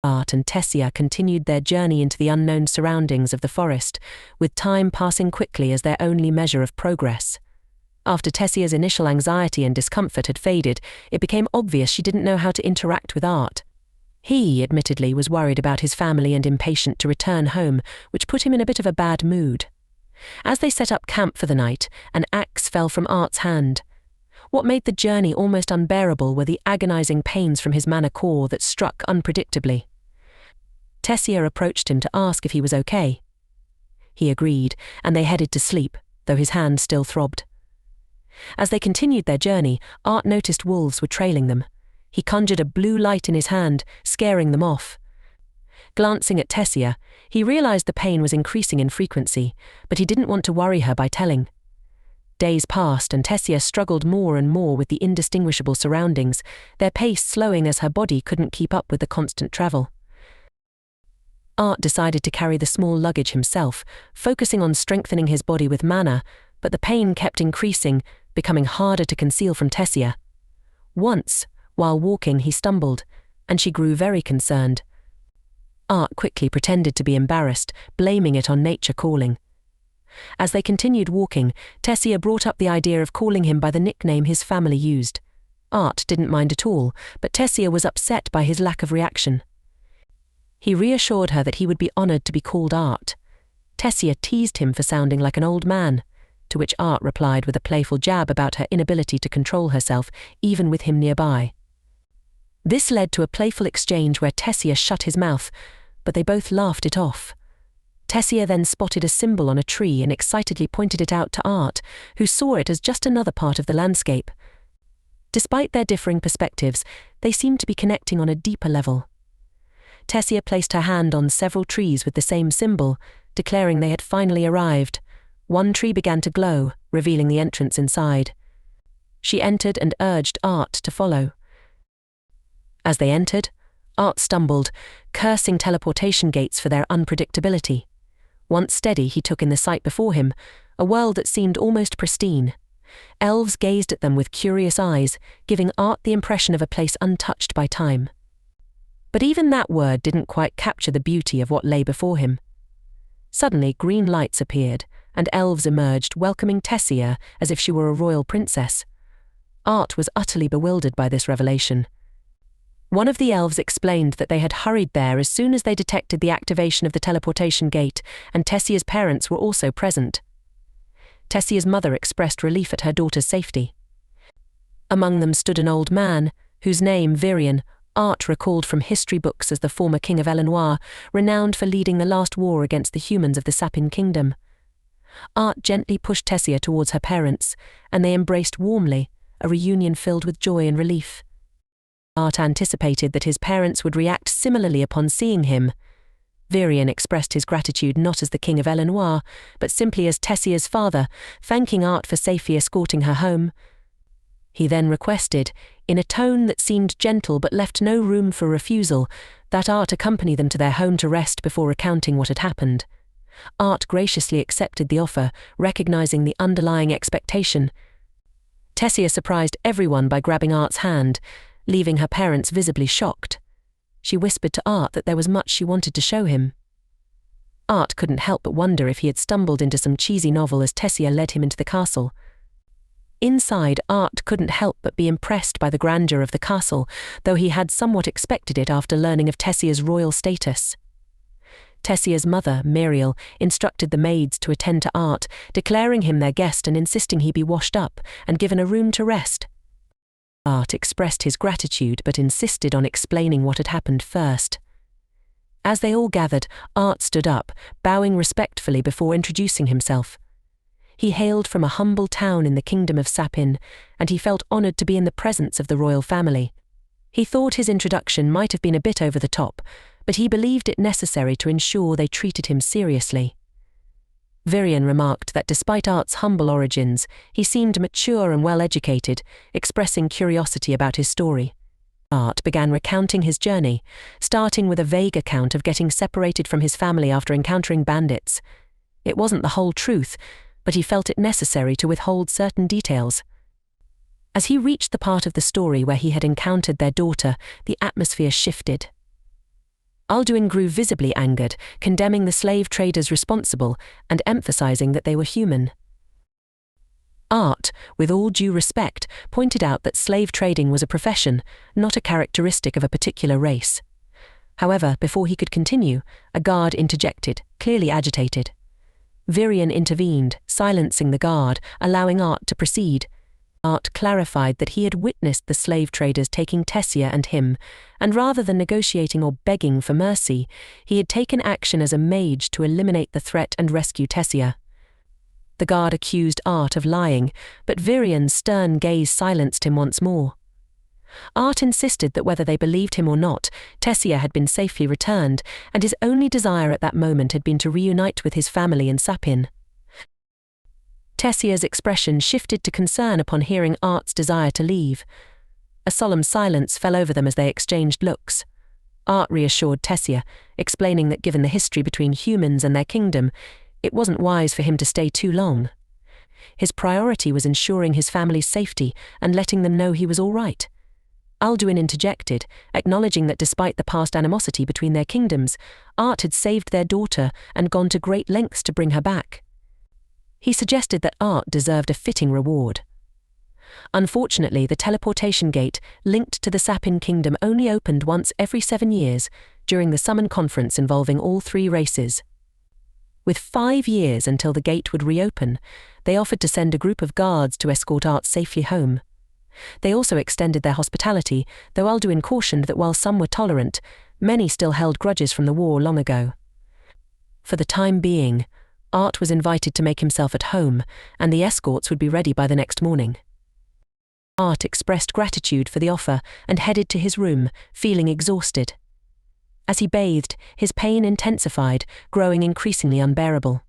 Art and Tessia continued their journey into the unknown surroundings of the forest, with time passing quickly as their only measure of progress. After Tessia's initial anxiety and discomfort had faded, it became obvious she didn't know how to interact with Art. He, admittedly, was worried about his family and impatient to return home, which put him in a bit of a bad mood. As they set up camp for the night, an axe fell from Art's hand. What made the journey almost unbearable were the agonizing pains from his mana core that struck unpredictably. Tessia approached him to ask if he was okay. He agreed, and they headed to sleep, though his hand still throbbed. As they continued their journey, Art noticed wolves were trailing them. He conjured a blue light in his hand, scaring them off. Glancing at Tessia, he realized the pain was increasing in frequency, but he didn't want to worry her by telling. Days passed and Tessia struggled more and more with the indistinguishable surroundings, their pace slowing as her body couldn't keep up with the constant travel. Art decided to carry the small luggage himself, focusing on strengthening his body with mana, but the pain kept increasing, becoming harder to conceal from Tessia. Once, while walking, he stumbled, and she grew very concerned. Art quickly pretended to be embarrassed, blaming it on nature calling. As they continued walking, Tessia brought up the idea of calling him by the nickname his family used. Art didn't mind at all, but Tessia was upset by his lack of reaction. He reassured her that he would be honored to be called Art. Tessia teased him for sounding like an old man, to which Art replied with a playful jab about her inability to control herself, even with him nearby. This led to a playful exchange where Tessia shut his mouth, but they both laughed it off. Tessia then spotted a symbol on a tree and excitedly pointed it out to Art, who saw it as just another part of the landscape. Despite their differing perspectives, they seemed to be connecting on a deeper level. Tessia placed her hand on several trees with the same symbol, declaring they had finally arrived. One tree began to glow, revealing the entrance inside. She entered and urged Art to follow. As they entered, Art stumbled, cursing teleportation gates for their unpredictability. Once steady, he took in the sight before him, a world that seemed almost pristine. Elves gazed at them with curious eyes, giving Art the impression of a place untouched by time. But even that word didn't quite capture the beauty of what lay before him. Suddenly, green lights appeared, and elves emerged, welcoming Tessia as if she were a royal princess. Art was utterly bewildered by this revelation. One of the elves explained that they had hurried there as soon as they detected the activation of the teleportation gate, and Tessia's parents were also present. Tessia's mother expressed relief at her daughter's safety. Among them stood an old man, whose name, Virion, Art recalled from history books as the former king of Manhwa, renowned for leading the last war against the humans of the Sapin kingdom. Art gently pushed Tessia towards her parents, and they embraced warmly, a reunion filled with joy and relief. Art anticipated that his parents would react similarly upon seeing him. Virion expressed his gratitude not as the king of Manhwa, but simply as Tessia's father, thanking Art for safely escorting her home. He then requested, in a tone that seemed gentle but left no room for refusal, that Art accompany them to their home to rest before recounting what had happened. Art graciously accepted the offer, recognizing the underlying expectation. Tessia surprised everyone by grabbing Art's hand, leaving her parents visibly shocked. She whispered to Art that there was much she wanted to show him. Art couldn't help but wonder if he had stumbled into some cheesy novel as Tessia led him into the castle. Inside, Art couldn't help but be impressed by the grandeur of the castle, though he had somewhat expected it after learning of Tessia's royal status. Tessia's mother, Muriel, instructed the maids to attend to Art, declaring him their guest and insisting he be washed up and given a room to rest. Art expressed his gratitude but insisted on explaining what had happened first. As they all gathered, Art stood up, bowing respectfully before introducing himself. He hailed from a humble town in the kingdom of Sapin, and he felt honored to be in the presence of the royal family. He thought his introduction might have been a bit over the top, but he believed it necessary to ensure they treated him seriously. Virion remarked that despite Art's humble origins, he seemed mature and well-educated, expressing curiosity about his story. Art began recounting his journey, starting with a vague account of getting separated from his family after encountering bandits. It wasn't the whole truth, but he felt it necessary to withhold certain details. As he reached the part of the story where he had encountered their daughter, the atmosphere shifted. Alduin grew visibly angered, condemning the slave traders responsible and emphasizing that they were human. Art, with all due respect, pointed out that slave trading was a profession, not a characteristic of a particular race. However, before he could continue, a guard interjected, clearly agitated. Virion intervened, silencing the guard, allowing Art to proceed. Art clarified that he had witnessed the slave traders taking Tessia and him, and rather than negotiating or begging for mercy, he had taken action as a mage to eliminate the threat and rescue Tessia. The guard accused Art of lying, but Virion's stern gaze silenced him once more. Art insisted that whether they believed him or not, Tessia had been safely returned, and his only desire at that moment had been to reunite with his family in Sapin. Tessia's expression shifted to concern upon hearing Art's desire to leave. A solemn silence fell over them as they exchanged looks. Art reassured Tessia, explaining that given the history between humans and their kingdom, it wasn't wise for him to stay too long. His priority was ensuring his family's safety and letting them know he was all right. Alduin interjected, acknowledging that despite the past animosity between their kingdoms, Art had saved their daughter and gone to great lengths to bring her back. He suggested that Art deserved a fitting reward. Unfortunately, the teleportation gate linked to the Sapin kingdom only opened once every 7 years, during the Summon Conference involving all 3 races. With 5 years until the gate would reopen, they offered to send a group of guards to escort Art safely home. They also extended their hospitality, though Alduin cautioned that while some were tolerant, many still held grudges from the war long ago. For the time being, Art was invited to make himself at home, and the escorts would be ready by the next morning. Art expressed gratitude for the offer and headed to his room, feeling exhausted. As he bathed, his pain intensified, growing increasingly unbearable.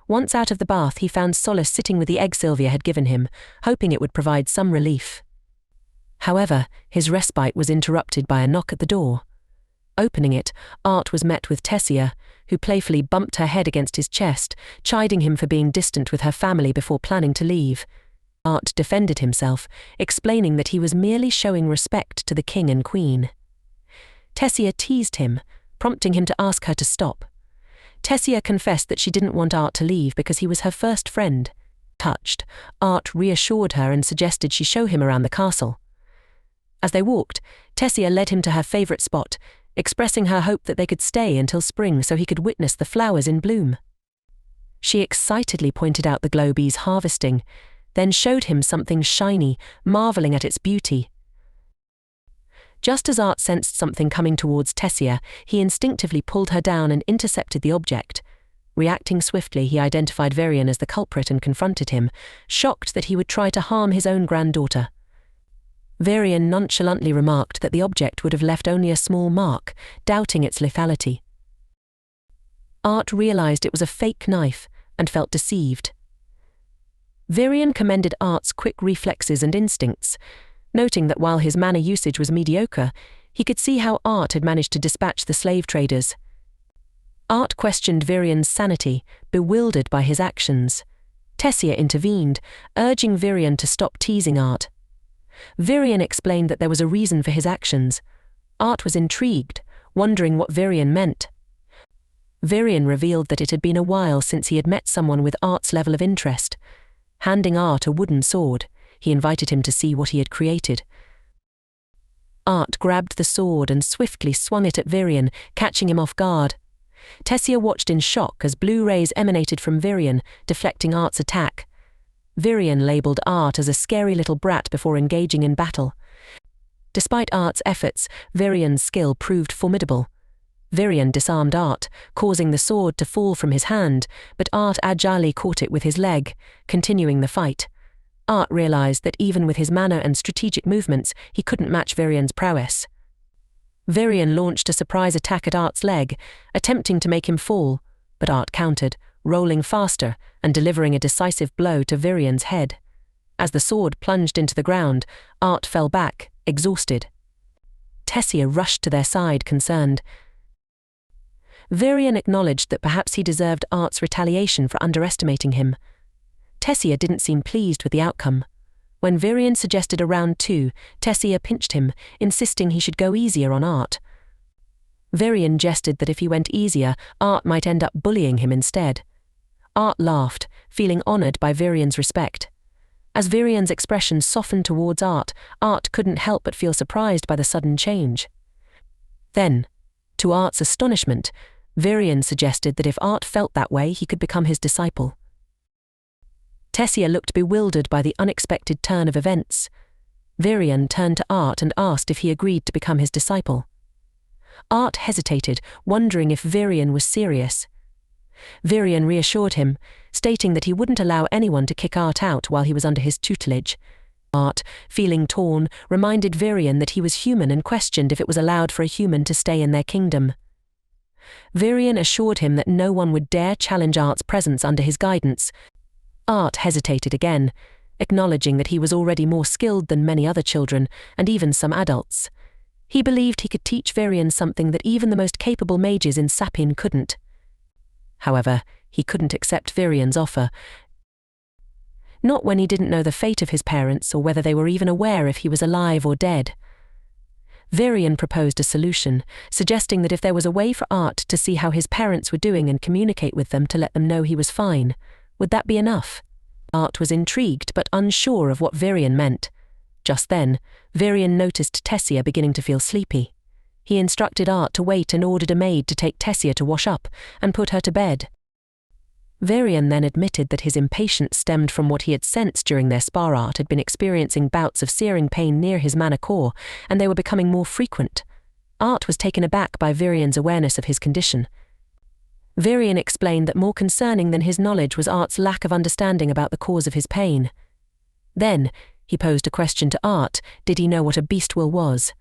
Once out of the bath, he found solace sitting with the egg Sylvia had given him, hoping it would provide some relief. However, his respite was interrupted by a knock at the door. Opening it, Art was met with Tessia, who playfully bumped her head against his chest, chiding him for being distant with her family before planning to leave. Art defended himself, explaining that he was merely showing respect to the king and queen. Tessia teased him, prompting him to ask her to stop. Tessia confessed that she didn't want Art to leave because he was her first friend. Touched, Art reassured her and suggested she show him around the castle. As they walked, Tessia led him to her favourite spot, expressing her hope that they could stay until spring so he could witness the flowers in bloom. She excitedly pointed out the glow bees harvesting, then showed him something shiny, marvelling at its beauty. Just as Art sensed something coming towards Tessia, he instinctively pulled her down and intercepted the object. Reacting swiftly, he identified Virion as the culprit and confronted him, shocked that he would try to harm his own granddaughter. Virion nonchalantly remarked that the object would have left only a small mark, doubting its lethality. Art realized it was a fake knife and felt deceived. Virion commended Art's quick reflexes and instincts, noting that while his mana usage was mediocre, he could see how Art had managed to dispatch the slave traders. Art questioned Virion's sanity, bewildered by his actions. Tessia intervened, urging Virion to stop teasing Art. Virion explained that there was a reason for his actions. Art was intrigued, wondering what Virion meant. Virion revealed that it had been a while since he had met someone with Art's level of interest. Handing Art a wooden sword, he invited him to see what he had created. Art grabbed the sword and swiftly swung it at Virion, catching him off guard. Tessia watched in shock as blue rays emanated from Virion, deflecting Art's attack. Virion labelled Art as a scary little brat before engaging in battle. Despite Art's efforts, Virion's skill proved formidable. Virion disarmed Art, causing the sword to fall from his hand, but Art agilely caught it with his leg, continuing the fight. Art realized that even with his mana and strategic movements, he couldn't match Virion's prowess. Virion launched a surprise attack at Art's leg, attempting to make him fall, but Art countered, rolling faster and delivering a decisive blow to Virion's head. As the sword plunged into the ground, Art fell back, exhausted. Tessia rushed to their side, concerned. Virion acknowledged that perhaps he deserved Art's retaliation for underestimating him. Tessia didn't seem pleased with the outcome. When Virian suggested a round 2, Tessia pinched him, insisting he should go easier on Art. Virian gestured that if he went easier, Art might end up bullying him instead. Art laughed, feeling honored by Virian's respect. As Virian's expression softened towards Art, Art couldn't help but feel surprised by the sudden change. Then, to Art's astonishment, Virian suggested that if Art felt that way, he could become his disciple. Tessia looked bewildered by the unexpected turn of events. Virian turned to Art and asked if he agreed to become his disciple. Art hesitated, wondering if Virian was serious. Virian reassured him, stating that he wouldn't allow anyone to kick Art out while he was under his tutelage. Art, feeling torn, reminded Virian that he was human and questioned if it was allowed for a human to stay in their kingdom. Virian assured him that no one would dare challenge Art's presence under his guidance. Art hesitated again, acknowledging that he was already more skilled than many other children, and even some adults. He believed he could teach Virian something that even the most capable mages in Sapin couldn't. However, he couldn't accept Virian's offer. Not when he didn't know the fate of his parents or whether they were even aware if he was alive or dead. Virian proposed a solution, suggesting that if there was a way for Art to see how his parents were doing and communicate with them to let them know he was fine, would that be enough? Art was intrigued but unsure of what Virian meant. Just then, Virian noticed Tessia beginning to feel sleepy. He instructed Art to wait and ordered a maid to take Tessia to wash up and put her to bed. Virian then admitted that his impatience stemmed from what he had sensed during their spar. Art had been experiencing bouts of searing pain near his mana core, and they were becoming more frequent. Art was taken aback by Virian's awareness of his condition. Virian explained that more concerning than his knowledge was Art's lack of understanding about the cause of his pain. Then, he posed a question to Art: did he know what a beast will was?